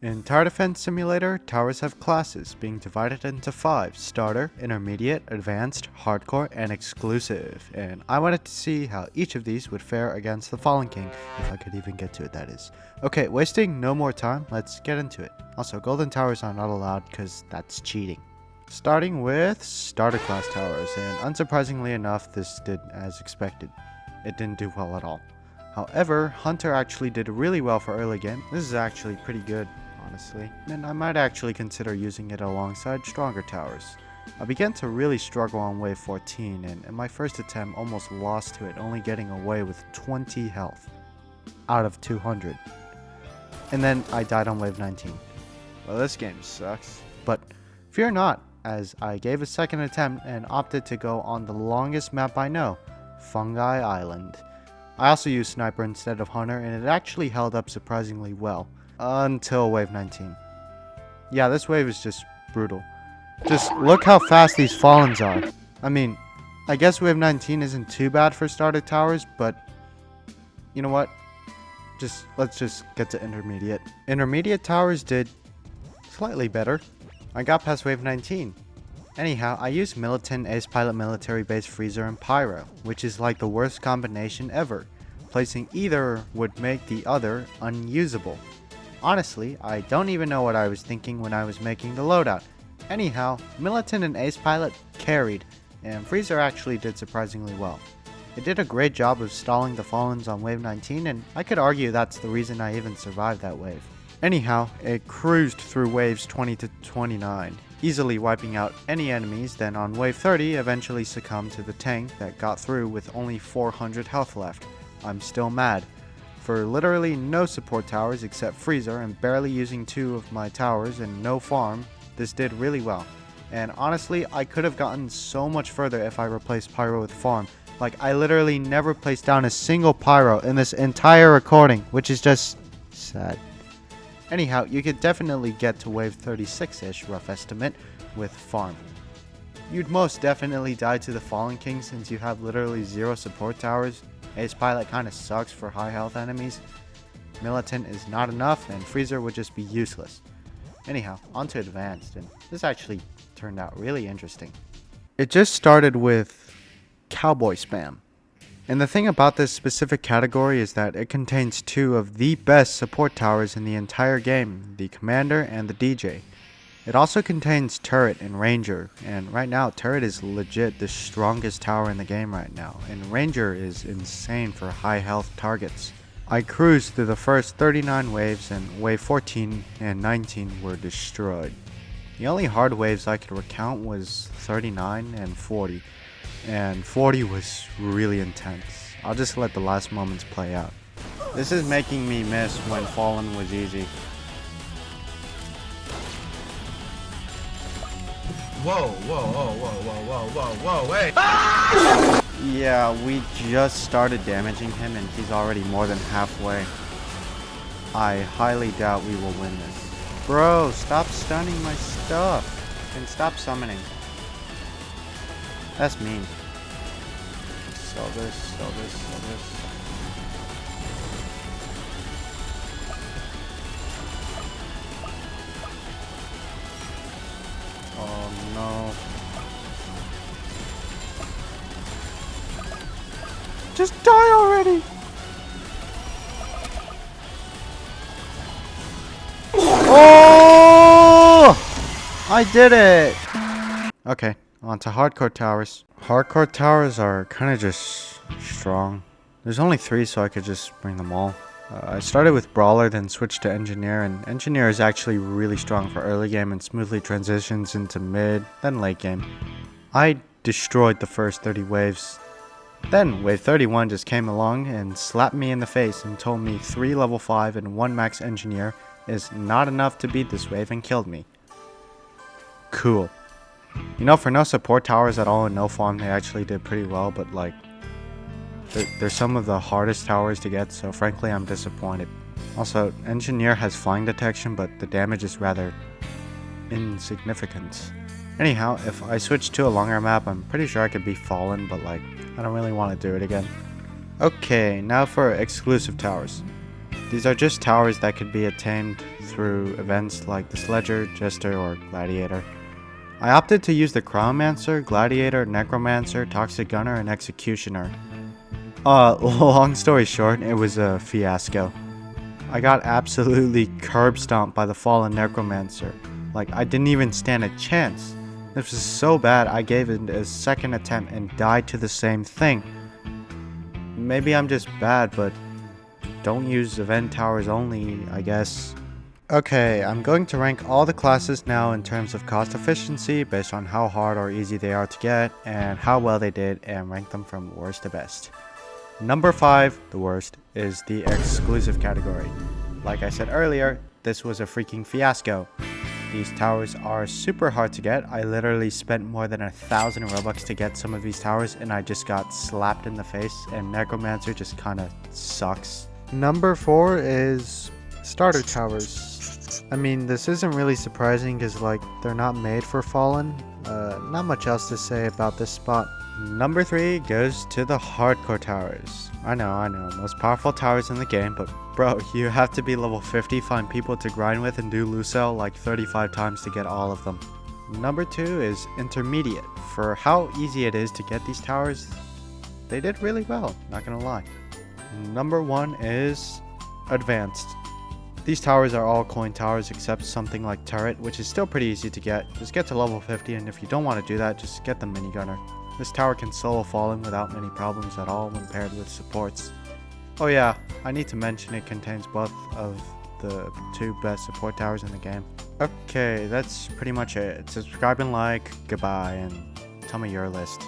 In Tower Defense Simulator, towers have classes, being divided into 5: Starter, Intermediate, Advanced, Hardcore, and Exclusive. And I wanted to see how each of these would fare against the Fallen King, if I could even get to it, that is. Okay, wasting no more time, let's get into it. Also, golden towers are not allowed because that's cheating. Starting with Starter class towers, and unsurprisingly enough, this did as expected. It didn't do well at all. However, Hunter actually did really well for early game. This is actually pretty good, honestly, and I might actually consider using it alongside stronger towers. I began to really struggle on wave 14, and in my first attempt almost lost to it, only getting away with 20 health out of 200. And then I died on wave 19. Well, this game sucks. But fear not, as I gave a second attempt and opted to go on the longest map I know, Fungi Island. I also used Sniper instead of Hunter, and it actually held up surprisingly well. Until wave 19. Yeah, this wave is just brutal. Just look how fast these Fallens are. I mean, I guess wave 19 isn't too bad for starter towers, but you know what? Let's just get to Intermediate. Intermediate towers did slightly better. I got past wave 19. Anyhow, I used Militant, Ace Pilot Military Base, Freezer, and Pyro, which is like the worst combination ever. Placing either would make the other unusable. Honestly, I don't even know what I was thinking when I was making the loadout. Anyhow, Militant and Ace Pilot carried, and Freezer actually did surprisingly well. It did a great job of stalling the Fallens on wave 19, and I could argue that's the reason I even survived that wave. Anyhow, it cruised through waves 20 to 29, easily wiping out any enemies, then on wave 30 eventually succumbed to the tank that got through with only 400 health left. I'm still mad. For literally no support towers except Freezer and barely using 2 of my towers and no farm, this did really well. And honestly, I could have gotten so much further if I replaced Pyro with farm. Like, I literally never placed down a single Pyro in this entire recording, which is just sad. Anyhow, you could definitely get to wave 36-ish, rough estimate, with farm. You'd most definitely die to the Fallen King since you have literally 0 support towers. Ace Pilot kinda sucks for high health enemies. Militant is not enough, and Freezer would just be useless. Anyhow, on to Advanced, and this actually turned out really interesting. It just started with Cowboy Spam. And the thing about this specific category is that it contains 2 of the best support towers in the entire game, the Commander and the DJ. It also contains Turret and Ranger, and right now Turret is legit the strongest tower in the game right now, and Ranger is insane for high health targets. I cruised through the first 39 waves, and wave 14 and 19 were destroyed. The only hard waves I could recount was 39 and 40. And 40 was really intense. I'll just let the last moments play out. This is making me miss when Fallen was easy. Whoa, whoa, whoa, whoa, whoa, whoa, whoa, whoa, wait! Ah! Yeah, we just started damaging him and he's already more than halfway. I highly doubt we will win this. Bro, stop stunning my stuff. And stop summoning. That's mean. Sell this, sell this, sell this. Oh no. Just die already! Oh! I did it! Okay. On to hardcore towers. Hardcore towers are kind of just strong. There's only 3, so I could just bring them all. I started with Brawler, then switched to Engineer, and Engineer is actually really strong for early game and smoothly transitions into mid, then late game. I destroyed the first 30 waves. Then wave 31 just came along and slapped me in the face and told me 3 level 5 and 1 max Engineer is not enough to beat this wave and killed me. Cool. You know, for no support towers at all and no farm, they actually did pretty well, but like, they're some of the hardest towers to get, so frankly I'm disappointed. Also, Engineer has flying detection, but the damage is rather insignificant. Anyhow, if I switch to a longer map, I'm pretty sure I could be Fallen, but like, I don't really want to do it again. Okay, now for exclusive towers. These are just towers that could be attained through events like the Sledger, Jester, or Gladiator. I opted to use the Chronomancer, Gladiator, Necromancer, Toxic Gunner, and Executioner. Long story short, it was a fiasco. I got absolutely curb stomped by the fallen Necromancer. Like, I didn't even stand a chance. This was so bad, I gave it a second attempt and died to the same thing. Maybe I'm just bad, but don't use event towers only, I guess. Okay, I'm going to rank all the classes now in terms of cost efficiency based on how hard or easy they are to get and how well they did, and rank them from worst to best. Number 5, the worst, is the exclusive category. Like I said earlier, this was a freaking fiasco. These towers are super hard to get. I literally spent more than 1,000 Robux to get some of these towers, and I just got slapped in the face, and Necromancer just kinda sucks. Number 4 is starter towers. I mean, this isn't really surprising because, like, they're not made for Fallen. Not much else to say about this spot. Number 3 goes to the hardcore towers. I know, most powerful towers in the game, but bro, you have to be level 50, find people to grind with, and do Lucel like 35 times to get all of them. Number 2 is intermediate. For how easy it is to get these towers, they did really well, not gonna lie. Number 1 is advanced. These towers are all coin towers except something like turret, which is still pretty easy to get. Just get to level 50, and if you don't want to do that, just get the minigunner. This tower can solo Fallen without many problems at all when paired with supports. Oh yeah, I need to mention it contains both of the 2 best support towers in the game. Okay, that's pretty much it. Subscribe and like, goodbye, and tell me your list.